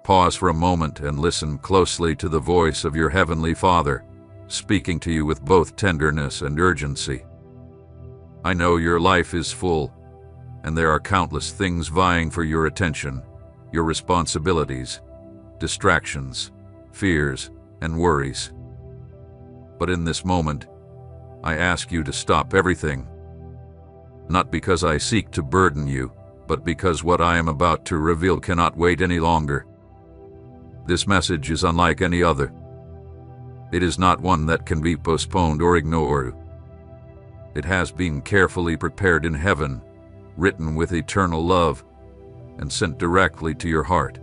Pause for a moment and listen closely to the voice of your Heavenly Father, speaking to you with both tenderness and urgency. I know your life is full, and there are countless things vying for your attention, your responsibilities, distractions, fears, and worries. But in this moment, I ask you to stop everything. Not because I seek to burden you, but because what I am about to reveal cannot wait any longer. This message is unlike any other. It is not one that can be postponed or ignored. It has been carefully prepared in heaven, written with eternal love, and sent directly to your heart.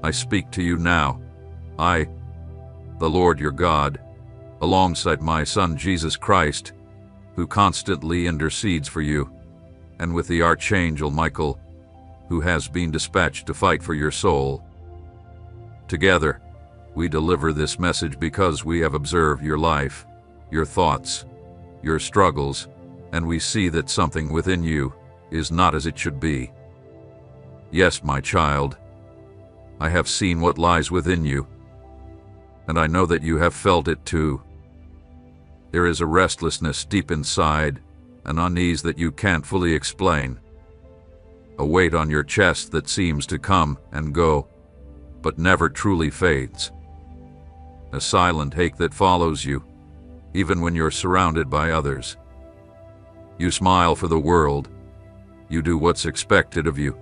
I speak to you now, I, the Lord your God, alongside my Son Jesus Christ, who constantly intercedes for you, and with the Archangel Michael, who has been dispatched to fight for your soul. Together, we deliver this message because we have observed your life, your thoughts, your struggles, and we see that something within you is not as it should be. Yes, my child, I have seen what lies within you, and I know that you have felt it too. There is a restlessness deep inside, an unease that you can't fully explain, a weight on your chest that seems to come and go, but never truly fades. A silent ache that follows you, even when you're surrounded by others. You smile for the world. You do what's expected of you.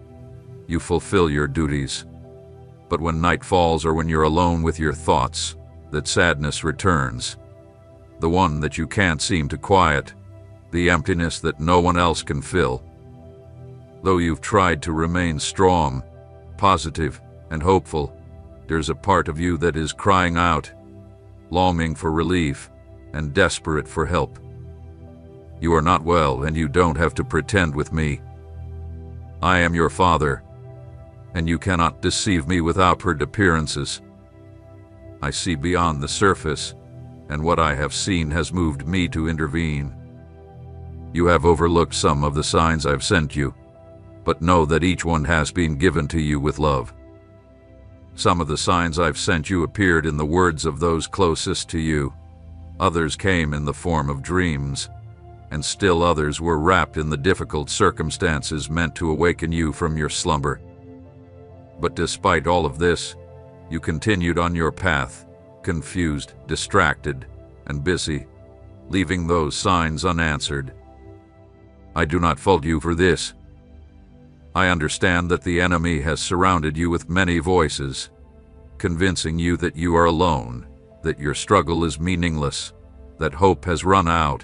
You fulfill your duties. But when night falls or when you're alone with your thoughts, that sadness returns. The one that you can't seem to quiet. The emptiness that no one else can fill. Though you've tried to remain strong, positive, and hopeful, there's a part of you that is crying out, longing for relief, and desperate for help. You are not well, and you don't have to pretend with me. I am your Father, and you cannot deceive me with outward appearances. I see beyond the surface, and what I have seen has moved me to intervene. You have overlooked some of the signs I've sent you, but know that each one has been given to you with love. Some of the signs I've sent you appeared in the words of those closest to you. Others came in the form of dreams, and still others were wrapped in the difficult circumstances meant to awaken you from your slumber. But despite all of this, you continued on your path, confused, distracted, and busy, leaving those signs unanswered. I do not fault you for this. I understand that the enemy has surrounded you with many voices, convincing you that you are alone, that your struggle is meaningless, that hope has run out.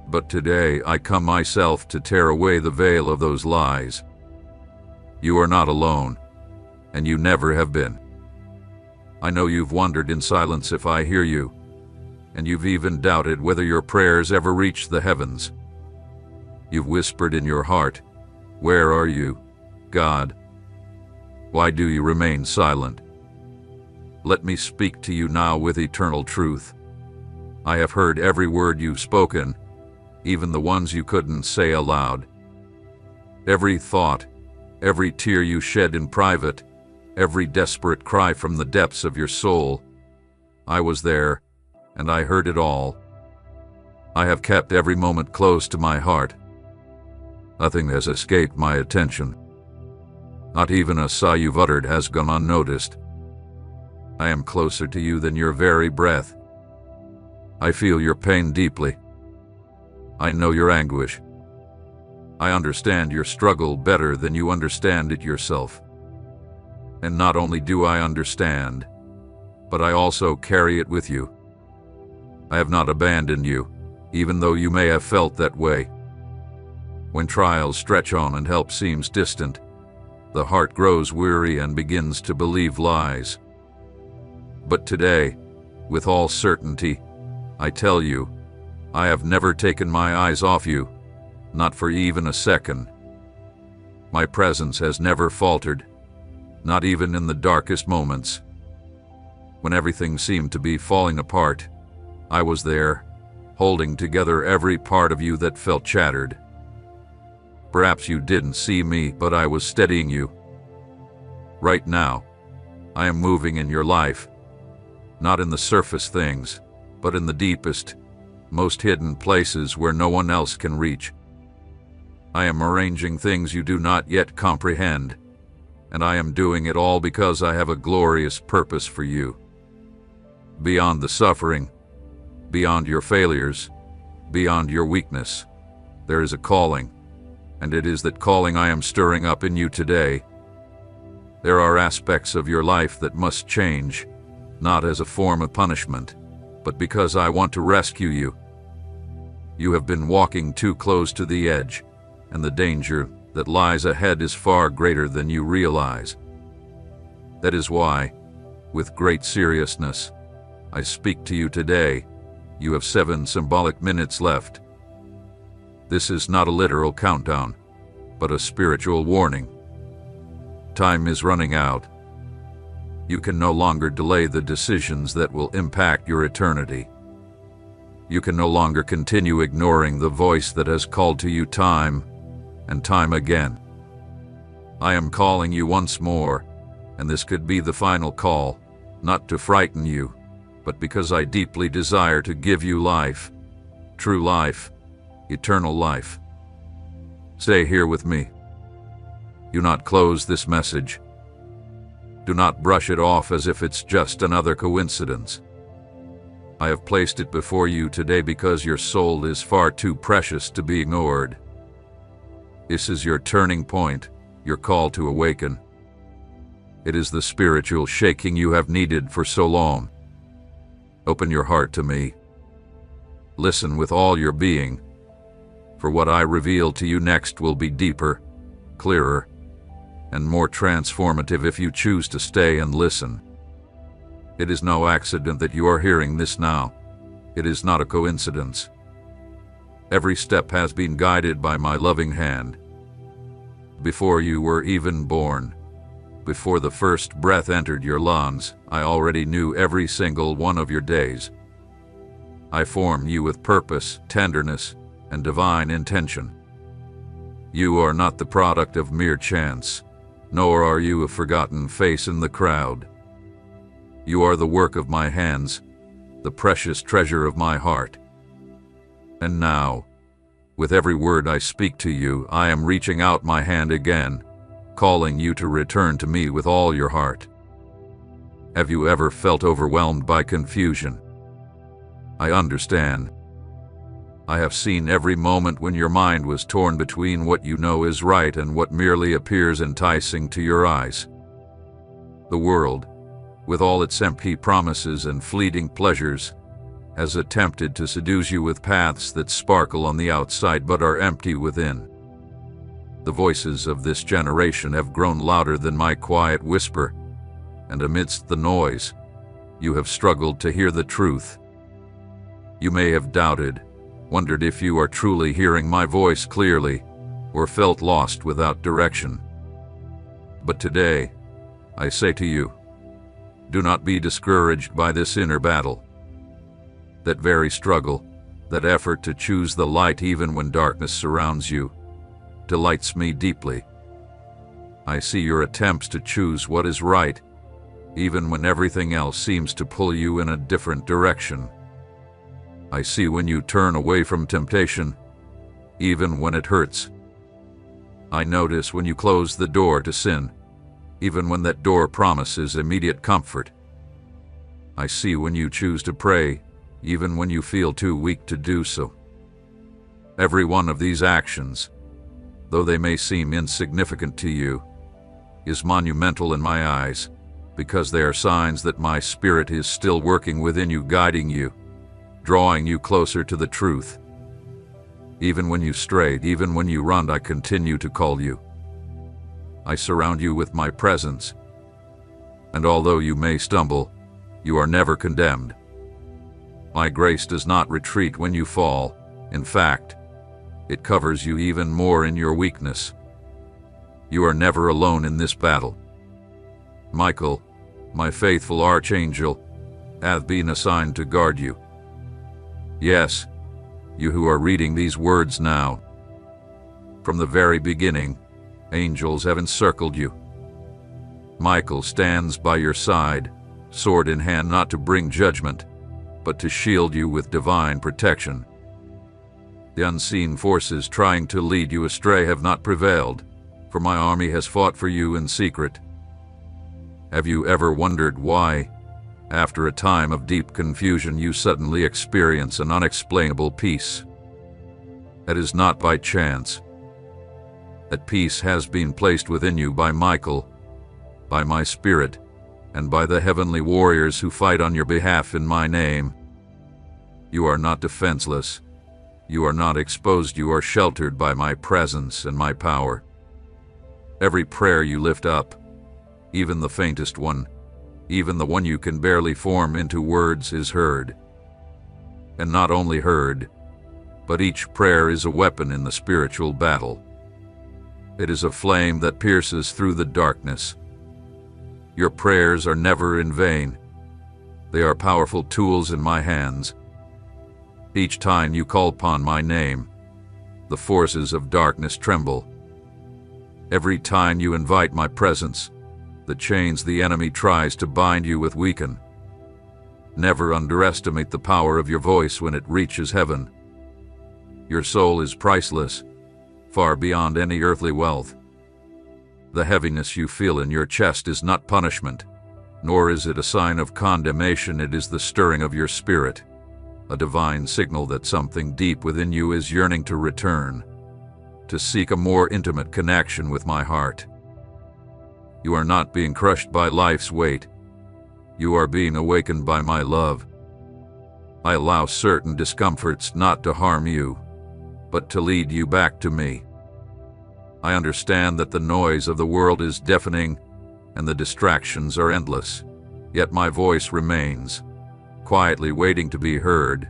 But today I come myself to tear away the veil of those lies. You are not alone, and you never have been. I know you've wondered in silence if I hear you, and you've even doubted whether your prayers ever reach the heavens. You've whispered in your heart, "Where are you, God? Why do you remain silent?" Let me speak to you now with eternal truth. I have heard every word you've spoken, even the ones you couldn't say aloud. Every thought, every tear you shed in private, every desperate cry from the depths of your soul. I was there, and I heard it all. I have kept every moment close to my heart. Nothing has escaped my attention. Not even a sigh you've uttered has gone unnoticed. I am closer to you than your very breath. I feel your pain deeply. I know your anguish. I understand your struggle better than you understand it yourself. And not only do I understand, but I also carry it with you. I have not abandoned you, even though you may have felt that way. When trials stretch on and help seems distant, the heart grows weary and begins to believe lies. But today, with all certainty, I tell you, I have never taken my eyes off you, not for even a second. My presence has never faltered, not even in the darkest moments. When everything seemed to be falling apart, I was there, holding together every part of you that felt shattered. Perhaps you didn't see me, but I was steadying you. Right now, I am moving in your life, not in the surface things, but in the deepest, most hidden places where no one else can reach. I am arranging things you do not yet comprehend, and I am doing it all because I have a glorious purpose for you. Beyond the suffering, beyond your failures, beyond your weakness, there is a calling, and it is that calling I am stirring up in you today. There are aspects of your life that must change, not as a form of punishment, but because I want to rescue you. You have been walking too close to the edge, and the danger that lies ahead is far greater than you realize. That is why, with great seriousness, I speak to you today. You have 7 symbolic minutes left. This is not a literal countdown, but a spiritual warning. Time is running out. You can no longer delay the decisions that will impact your eternity. You can no longer continue ignoring the voice that has called to you time and time again. I am calling you once more, and this could be the final call, not to frighten you, but because I deeply desire to give you life, true life, eternal life. Stay here with me. Do not close this message. Do not brush it off as if it's just another coincidence. I have placed it before you today because your soul is far too precious to be ignored. This is your turning point, your call to awaken. It is the spiritual shaking you have needed for so long. Open your heart to me. Listen with all your being, for what I reveal to you next will be deeper, clearer, and more transformative if you choose to stay and listen. It is no accident that you are hearing this now. It is not a coincidence. Every step has been guided by my loving hand. Before you were even born, before the first breath entered your lungs, I already knew every single one of your days. I formed you with purpose, tenderness, and divine intention. You are not the product of mere chance, nor are you a forgotten face in the crowd. You are the work of my hands, the precious treasure of my heart. And now, with every word I speak to you, I am reaching out my hand again, calling you to return to me with all your heart. Have you ever felt overwhelmed by confusion? I understand. I have seen every moment when your mind was torn between what you know is right and what merely appears enticing to your eyes. The world, with all its empty promises and fleeting pleasures, has attempted to seduce you with paths that sparkle on the outside but are empty within. The voices of this generation have grown louder than my quiet whisper, and amidst the noise, you have struggled to hear the truth. You may have doubted, wondered if you are truly hearing my voice clearly, or felt lost without direction. But today, I say to you, do not be discouraged by this inner battle. That very struggle, that effort to choose the light even when darkness surrounds you, delights me deeply. I see your attempts to choose what is right, even when everything else seems to pull you in a different direction. I see when you turn away from temptation, even when it hurts. I notice when you close the door to sin, even when that door promises immediate comfort. I see when you choose to pray, even when you feel too weak to do so. Every one of these actions, though they may seem insignificant to you, is monumental in my eyes, because they are signs that my Spirit is still working within you, guiding you, drawing you closer to the truth. Even when you strayed, even when you run, I continue to call you. I surround you with my presence, and although you may stumble, you are never condemned. My grace does not retreat when you fall. In fact, it covers you even more in your weakness. You are never alone in this battle. Michael, my faithful archangel, hath been assigned to guard you. Yes, you who are reading these words now. From the very beginning, angels have encircled you. Michael stands by your side, sword in hand, not to bring judgment, but to shield you with divine protection. The unseen forces trying to lead you astray have not prevailed, for my army has fought for you in secret. Have you ever wondered why, after a time of deep confusion, you suddenly experience an unexplainable peace? That is not by chance. That peace has been placed within you by Michael, by my Spirit, and by the heavenly warriors who fight on your behalf in my name. You are not defenseless. You are not exposed. You are sheltered by my presence and my power. Every prayer you lift up, even the faintest one, even the one you can barely form into words, is heard. And not only heard, but each prayer is a weapon in the spiritual battle. It is a flame that pierces through the darkness. Your prayers are never in vain. They are powerful tools in my hands. Each time you call upon my name, the forces of darkness tremble. Every time you invite my presence, the chains the enemy tries to bind you with weaken. Never underestimate the power of your voice when it reaches heaven. Your soul is priceless, far beyond any earthly wealth. The heaviness you feel in your chest is not punishment, nor is it a sign of condemnation. It is the stirring of your spirit, a divine signal that something deep within you is yearning to return, to seek a more intimate connection with my heart. You are not being crushed by life's weight. You are being awakened by my love. I allow certain discomforts not to harm you, but to lead you back to me. I understand that the noise of the world is deafening and the distractions are endless, yet my voice remains, quietly waiting to be heard,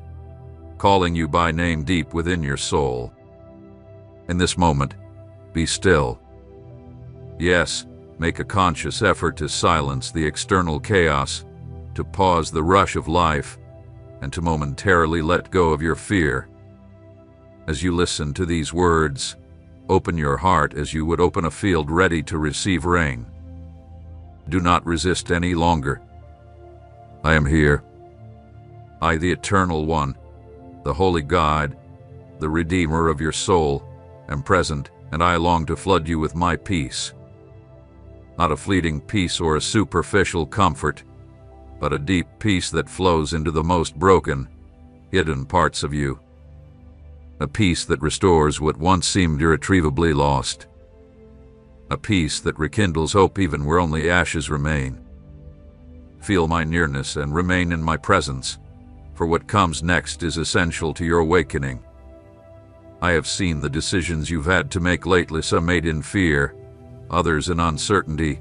calling you by name deep within your soul. In this moment, be still. Yes, make a conscious effort to silence the external chaos, to pause the rush of life, and to momentarily let go of your fear. As you listen to these words, open your heart as you would open a field ready to receive rain. Do not resist any longer. I am here. I, the Eternal One, the Holy God, the Redeemer of your soul, am present, and I long to flood you with my peace. Not a fleeting peace or a superficial comfort, but a deep peace that flows into the most broken, hidden parts of you. A peace that restores what once seemed irretrievably lost. A peace that rekindles hope even where only ashes remain. Feel my nearness and remain in my presence, for what comes next is essential to your awakening. I have seen the decisions you've had to make lately, some made in fear, others in uncertainty,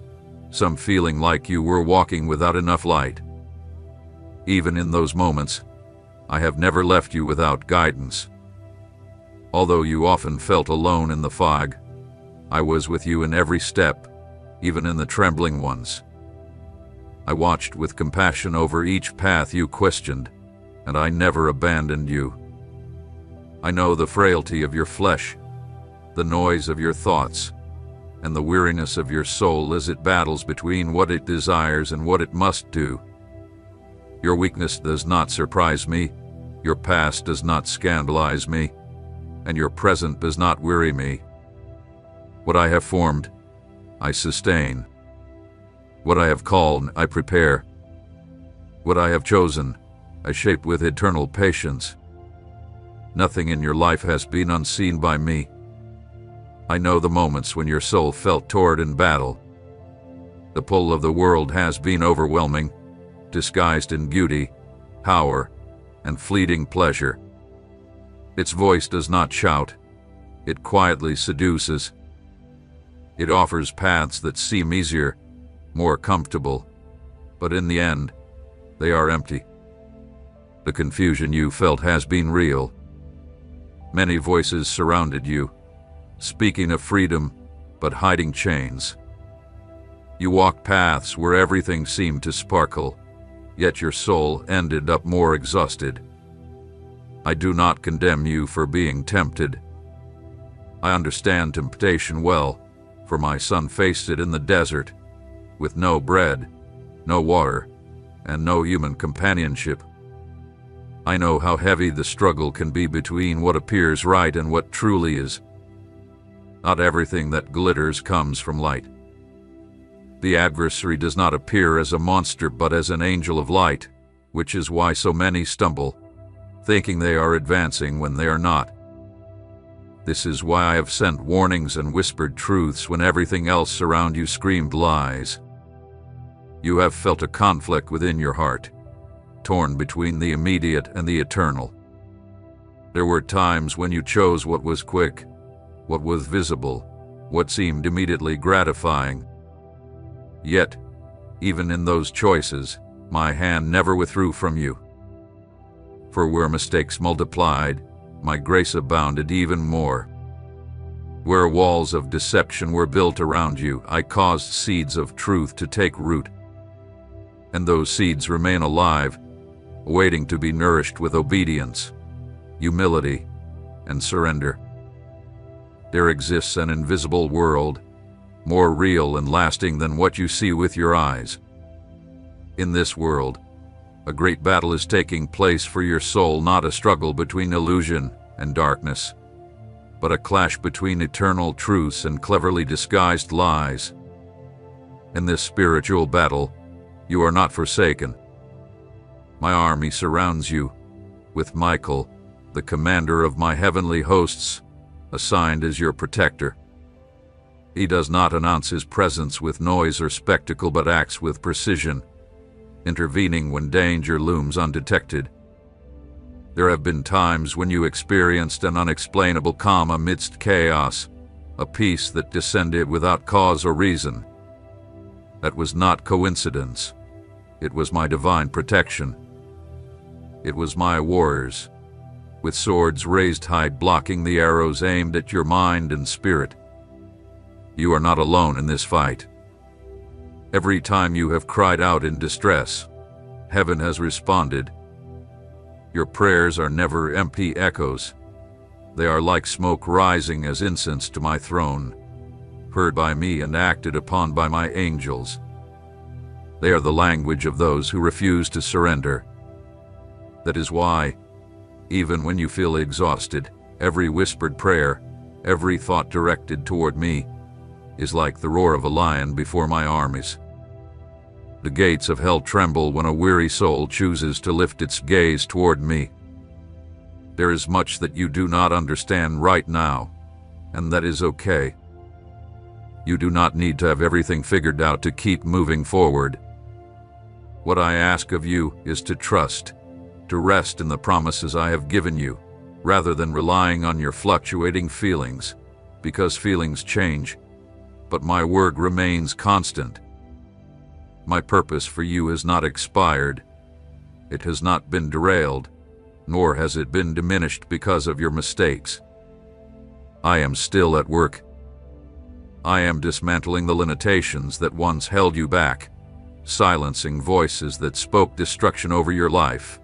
some feeling like you were walking without enough light. Even in those moments, I have never left you without guidance. Although you often felt alone in the fog, I was with you in every step, even in the trembling ones. I watched with compassion over each path you questioned, and I never abandoned you. I know the frailty of your flesh, the noise of your thoughts, and the weariness of your soul as it battles between what it desires and what it must do. Your weakness does not surprise me, your past does not scandalize me, and your present does not weary me. What I have formed, I sustain. What I have called, I prepare. What I have chosen, I shape with eternal patience. Nothing in your life has been unseen by me. I know the moments when your soul felt torn in battle. The pull of the world has been overwhelming, disguised in beauty, power, and fleeting pleasure. Its voice does not shout. It quietly seduces. It offers paths that seem easier, more comfortable, but in the end, they are empty. The confusion you felt has been real. Many voices surrounded you, speaking of freedom, but hiding chains. You walked paths where everything seemed to sparkle, yet your soul ended up more exhausted. I do not condemn you for being tempted. I understand temptation well, for my son faced it in the desert, with no bread, no water, and no human companionship. I know how heavy the struggle can be between what appears right and what truly is. Not everything that glitters comes from light. The adversary does not appear as a monster but as an angel of light, which is why so many stumble, thinking they are advancing when they are not. This is why I have sent warnings and whispered truths when everything else around you screamed lies. You have felt a conflict within your heart, torn between the immediate and the eternal. There were times when you chose what was quick, what was visible, what seemed immediately gratifying. Yet, even in those choices, my hand never withdrew from you. For where mistakes multiplied, my grace abounded even more. Where walls of deception were built around you, I caused seeds of truth to take root. And those seeds remain alive, waiting to be nourished with obedience, humility, and surrender. There exists an invisible world, more real and lasting than what you see with your eyes. In this world, a great battle is taking place for your soul, not a struggle between illusion and darkness, but a clash between eternal truths and cleverly disguised lies. In this spiritual battle, you are not forsaken. My army surrounds you, with Michael, the commander of my heavenly hosts, assigned as your protector. He does not announce his presence with noise or spectacle, but acts with precision, intervening when danger looms undetected. There have been times when you experienced an unexplainable calm amidst chaos, a peace that descended without cause or reason. That was not coincidence. It was my divine protection. It was my warriors, with swords raised high, blocking the arrows aimed at your mind and spirit. You are not alone in this fight. Every time you have cried out in distress, heaven has responded. Your prayers are never empty echoes. They are like smoke rising as incense to my throne, heard by me and acted upon by my angels. They are the language of those who refuse to surrender. That is why, even when you feel exhausted, every whispered prayer, every thought directed toward me, is like the roar of a lion before my armies. The gates of hell tremble when a weary soul chooses to lift its gaze toward me. There is much that you do not understand right now, and that is okay. You do not need to have everything figured out to keep moving forward. What I ask of you is to trust, to rest in the promises I have given you, rather than relying on your fluctuating feelings, because feelings change, but my word remains constant. My purpose for you has not expired. It has not been derailed, nor has it been diminished because of your mistakes. I am still at work. I am dismantling the limitations that once held you back, silencing voices that spoke destruction over your life,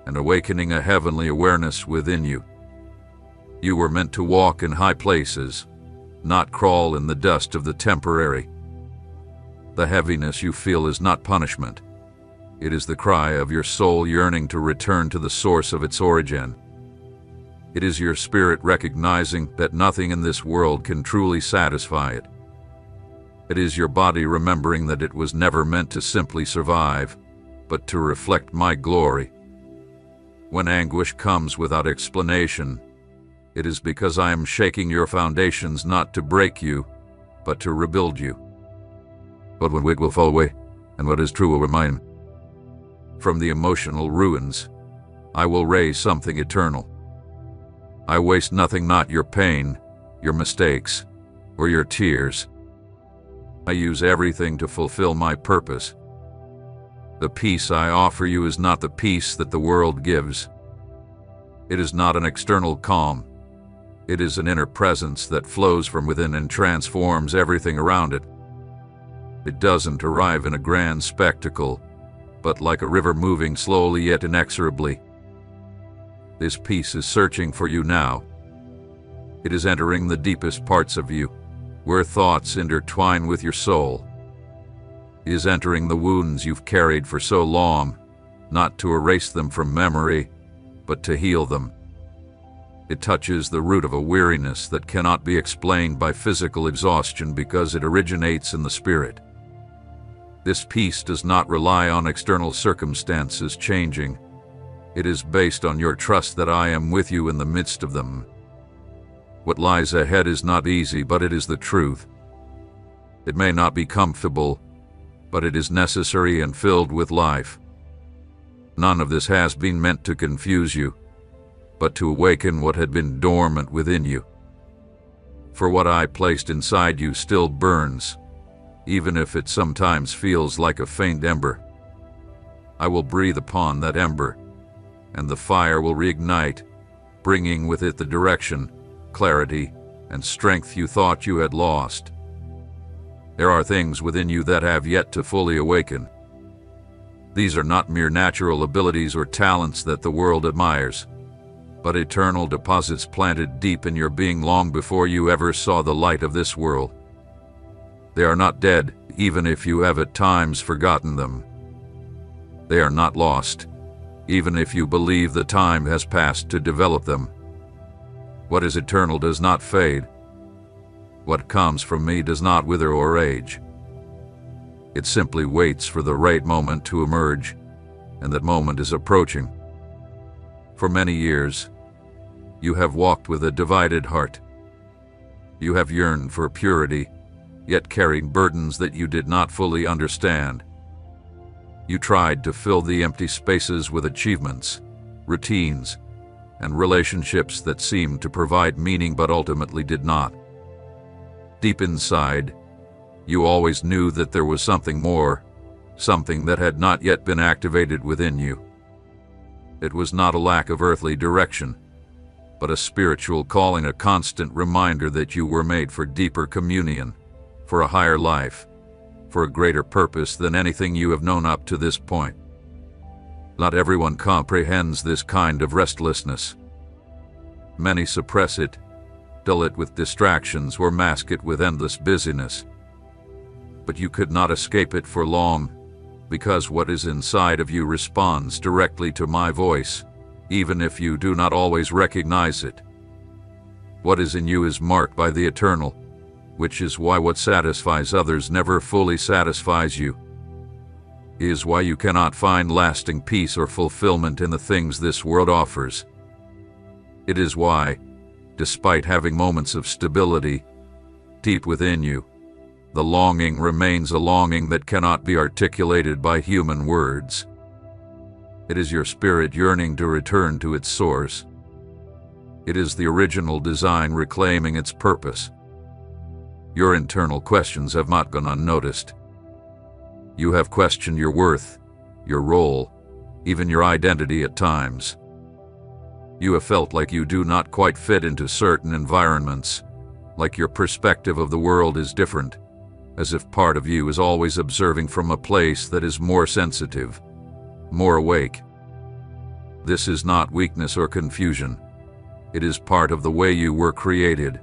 and awakening a heavenly awareness within you. You were meant to walk in high places, not crawl in the dust of the temporary. The heaviness you feel is not punishment. It is the cry of your soul yearning to return to the source of its origin. It is your spirit recognizing that nothing in this world can truly satisfy it. It is your body remembering that it was never meant to simply survive, but to reflect my glory. When anguish comes without explanation, it is because I am shaking your foundations not to break you, but to rebuild you. What went weak will fall away, and what is true will remain. From the emotional ruins, I will raise something eternal. I waste nothing, not your pain, your mistakes, or your tears. I use everything to fulfill my purpose. The peace I offer you is not the peace that the world gives. It is not an external calm. It is an inner presence that flows from within and transforms everything around it. It doesn't arrive in a grand spectacle, but like a river moving slowly yet inexorably. This peace is searching for you now. It is entering the deepest parts of you, where thoughts intertwine with your soul. is entering the wounds you've carried for so long, not to erase them from memory, but to heal them. It touches the root of a weariness that cannot be explained by physical exhaustion because it originates in the spirit. This peace does not rely on external circumstances changing. It is based on your trust that I am with you in the midst of them. What lies ahead is not easy, but it is the truth. It may not be comfortable, but it is necessary and filled with life. None of this has been meant to confuse you, but to awaken what had been dormant within you. For what I placed inside you still burns, even if it sometimes feels like a faint ember. I will breathe upon that ember, and the fire will reignite, bringing with it the direction, clarity, and strength you thought you had lost. There are things within you that have yet to fully awaken. These are not mere natural abilities or talents that the world admires, but eternal deposits planted deep in your being long before you ever saw the light of this world. They are not dead, even if you have at times forgotten them. They are not lost, even if you believe the time has passed to develop them. What is eternal does not fade. What comes from me does not wither or age. It simply waits for the right moment to emerge, and that moment is approaching. For many years, you have walked with a divided heart. You have yearned for purity, yet carried burdens that you did not fully understand. You tried to fill the empty spaces with achievements, routines, and relationships that seemed to provide meaning but ultimately did not. Deep inside, you always knew that there was something more, something that had not yet been activated within you. It was not a lack of earthly direction, but a spiritual calling, a constant reminder that you were made for deeper communion, for a higher life, for a greater purpose than anything you have known up to this point. Not everyone comprehends this kind of restlessness. Many suppress it, dull it with distractions, or mask it with endless busyness. But you could not escape it for long, because what is inside of you responds directly to my voice, even if you do not always recognize it. What is in you is marked by the eternal, which is why what satisfies others never fully satisfies you. It is why you cannot find lasting peace or fulfillment in the things this world offers. It is why, despite having moments of stability, deep within you, the longing remains a longing that cannot be articulated by human words. It is your spirit yearning to return to its source. It is the original design reclaiming its purpose. Your internal questions have not gone unnoticed. You have questioned your worth, your role, even your identity at times. You have felt like you do not quite fit into certain environments, like your perspective of the world is different, as if part of you is always observing from a place that is more sensitive, more awake. This is not weakness or confusion. It is part of the way you were created.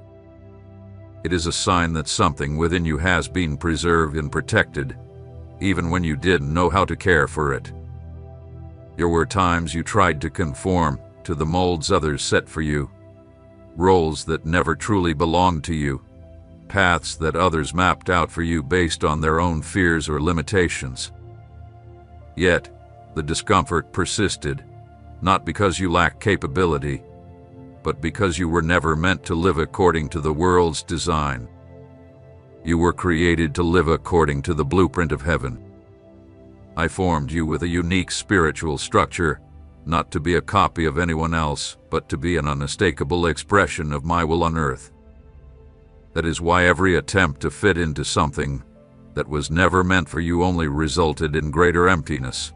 It is a sign that something within you has been preserved and protected, even when you didn't know how to care for it. There were times you tried to conform to the molds others set for you, roles that never truly belonged to you, paths that others mapped out for you based on their own fears or limitations. Yet, the discomfort persisted, not because you lacked capability, but because you were never meant to live according to the world's design. You were created to live according to the blueprint of heaven. I formed you with a unique spiritual structure, not to be a copy of anyone else, but to be an unmistakable expression of my will on earth. That is why every attempt to fit into something that was never meant for you only resulted in greater emptiness.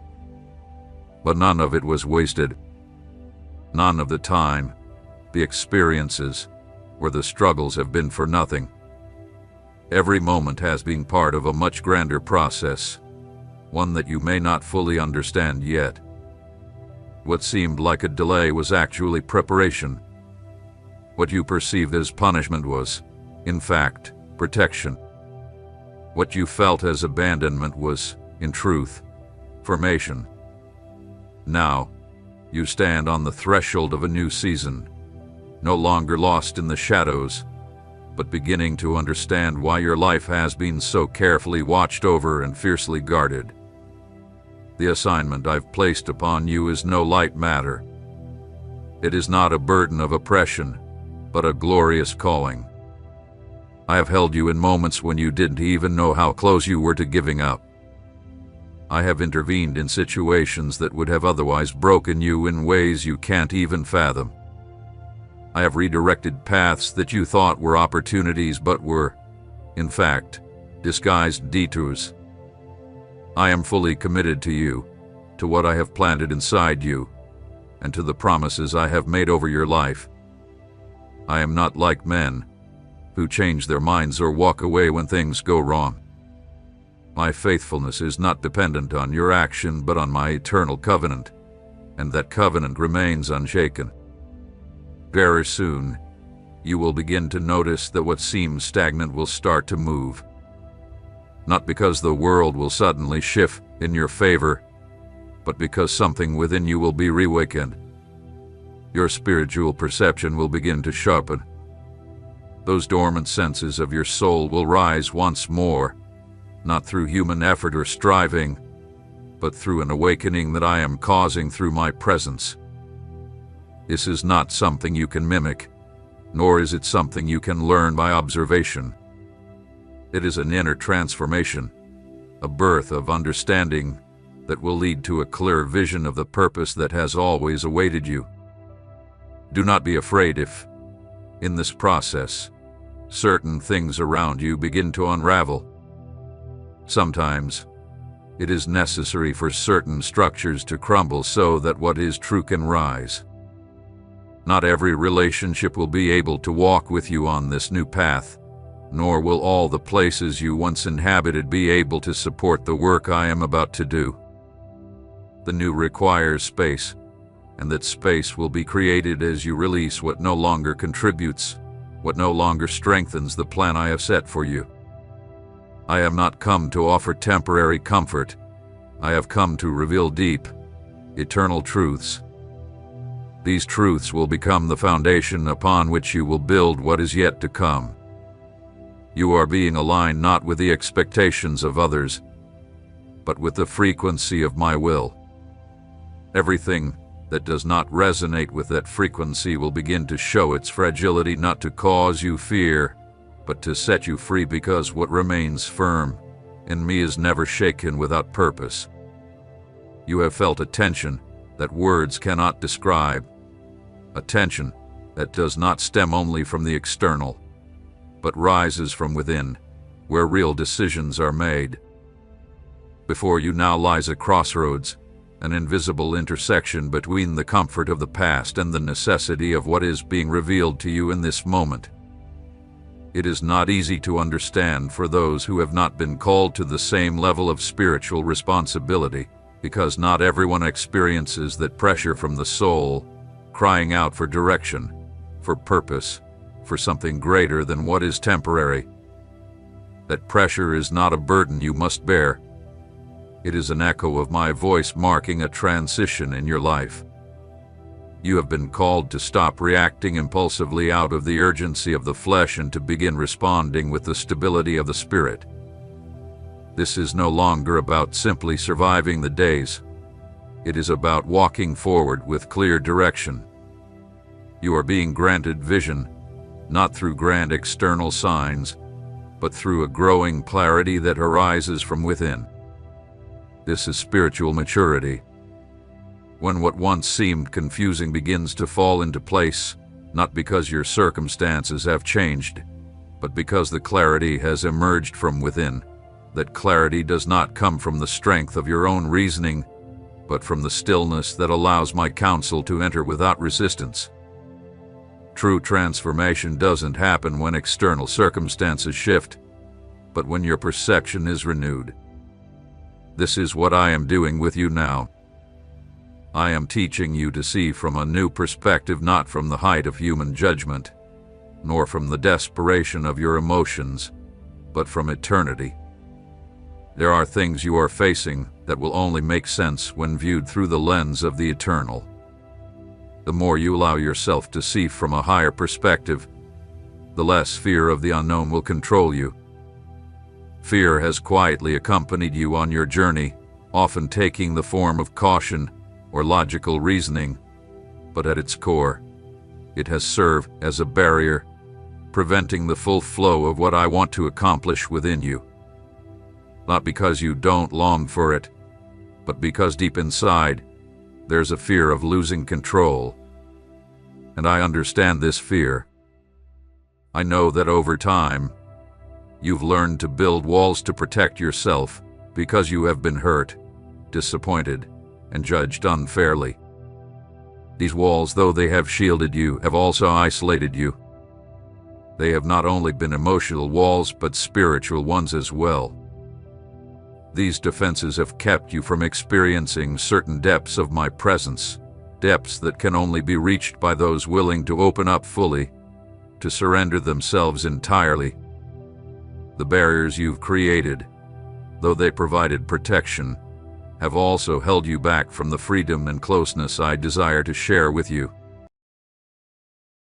But none of it was wasted. None of the time, the experiences, or the struggles have been for nothing. Every moment has been part of a much grander process, one that you may not fully understand yet. What seemed like a delay was actually preparation. What you perceived as punishment was, in fact, protection. What you felt as abandonment was, in truth, formation. Now, you stand on the threshold of a new season, no longer lost in the shadows, but beginning to understand why your life has been so carefully watched over and fiercely guarded. The assignment I've placed upon you is no light matter. It is not a burden of oppression, but a glorious calling. I have held you in moments when you didn't even know how close you were to giving up. I have intervened in situations that would have otherwise broken you in ways you can't even fathom. I have redirected paths that you thought were opportunities but were, in fact, disguised detours. I am fully committed to you, to what I have planted inside you, and to the promises I have made over your life. I am not like men, who change their minds or walk away when things go wrong. My faithfulness is not dependent on your action but on my eternal covenant, and that covenant remains unshaken. Very soon, you will begin to notice that what seems stagnant will start to move. Not because the world will suddenly shift in your favor, but because something within you will be reawakened. Your spiritual perception will begin to sharpen. Those dormant senses of your soul will rise once more, not through human effort or striving, but through an awakening that I am causing through my presence. This is not something you can mimic, nor is it something you can learn by observation. It is an inner transformation, a birth of understanding that will lead to a clear vision of the purpose that has always awaited you. Do not be afraid if, in this process, certain things around you begin to unravel. Sometimes, it is necessary for certain structures to crumble so that what is true can rise. Not every relationship will be able to walk with you on this new path, nor will all the places you once inhabited be able to support the work I am about to do. The new requires space, and that space will be created as you release what no longer contributes, what no longer strengthens the plan I have set for you. I have not come to offer temporary comfort. I have come to reveal deep, eternal truths. These truths will become the foundation upon which you will build what is yet to come. You are being aligned not with the expectations of others, but with the frequency of my will. Everything that does not resonate with that frequency will begin to show its fragility, not to cause you fear, but to set you free, because what remains firm in me is never shaken without purpose. You have felt a tension that words cannot describe, a tension that does not stem only from the external, but rises from within, where real decisions are made. Before you now lies a crossroads, an invisible intersection between the comfort of the past and the necessity of what is being revealed to you in this moment. It is not easy to understand for those who have not been called to the same level of spiritual responsibility, because not everyone experiences that pressure from the soul, crying out for direction, for purpose, for something greater than what is temporary. That pressure is not a burden you must bear. It is an echo of my voice marking a transition in your life. You have been called to stop reacting impulsively out of the urgency of the flesh and to begin responding with the stability of the spirit. This is no longer about simply surviving the days. It is about walking forward with clear direction. You are being granted vision, not through grand external signs, but through a growing clarity that arises from within. This is spiritual maturity. When what once seemed confusing begins to fall into place, not because your circumstances have changed, but because the clarity has emerged from within. That clarity does not come from the strength of your own reasoning, but from the stillness that allows my counsel to enter without resistance. True transformation doesn't happen when external circumstances shift, but when your perception is renewed. This is what I am doing with you now. I am teaching you to see from a new perspective, not from the height of human judgment, nor from the desperation of your emotions, but from eternity, There are things you are facing that will only make sense when viewed through the lens of the eternal. The more you allow yourself to see from a higher perspective, the less fear of the unknown will control you. Fear has quietly accompanied you on your journey, often taking the form of caution or logical reasoning, but at its core, it has served as a barrier, preventing the full flow of what I want to accomplish within you. Not because you don't long for it, but because deep inside, there's a fear of losing control. And I understand this fear. I know that over time, you've learned to build walls to protect yourself because you have been hurt, disappointed, and judged unfairly. These walls, though they have shielded you, have also isolated you. They have not only been emotional walls, but spiritual ones as well. These defenses have kept you from experiencing certain depths of my presence, depths that can only be reached by those willing to open up fully, to surrender themselves entirely. The barriers you've created, though they provided protection, have also held you back from the freedom and closeness I desire to share with you.